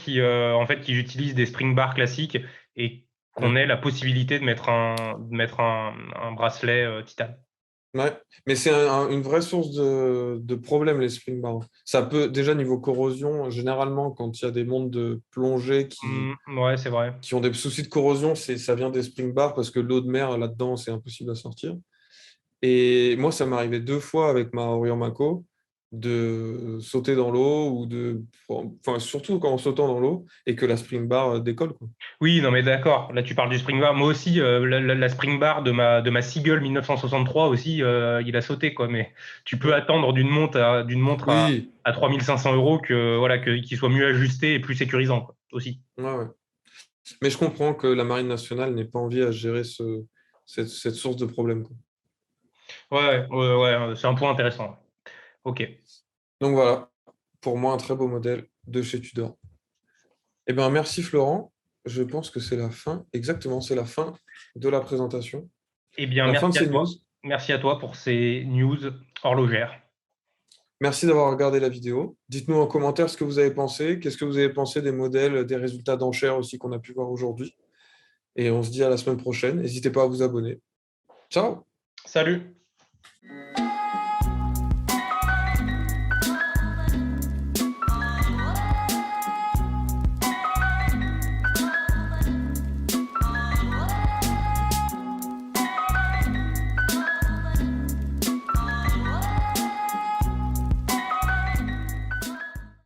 en fait, qu'ils utilisent des spring bars classiques et qu'on Ouais. ait la possibilité de mettre un bracelet titane. Ouais. Mais c'est une vraie source de problème, les spring bars. Ça peut, déjà niveau corrosion, généralement, quand il y a des montres de plongée Ouais, c'est vrai. qui ont des soucis de corrosion, ça vient des spring bars parce que l'eau de mer là-dedans, c'est impossible à sortir. Et moi, ça m'est arrivé deux fois avec ma Orion Mako de sauter dans l'eau enfin, surtout quand en sautant dans l'eau et que la spring bar décolle, quoi. Oui, non, mais d'accord. Là, tu parles du spring bar. Moi aussi, la spring bar de ma Seagull 1963 aussi, il a sauté, quoi. Mais tu peux Ouais. attendre d'une montre Oui, à 3 500 € qu'il soit mieux ajusté et plus sécurisant, quoi, aussi. ouais, ouais. Mais je comprends que la Marine nationale n'ait pas envie à gérer cette source de problème, quoi. Ouais, c'est un point intéressant. Ok. Donc voilà, pour moi, un très beau modèle de chez Tudor. Eh bien, merci Florent. Je pense que c'est la fin. Exactement, c'est la fin de la présentation. Eh bien, La fin de merci à ces toi. news. Merci à toi pour ces news horlogères. Merci d'avoir regardé la vidéo. Dites-nous en commentaire ce que vous avez pensé. Qu'est-ce que vous avez pensé des modèles, des résultats d'enchères aussi qu'on a pu voir aujourd'hui. Et on se dit à la semaine prochaine. N'hésitez pas à vous abonner. Ciao! Salut!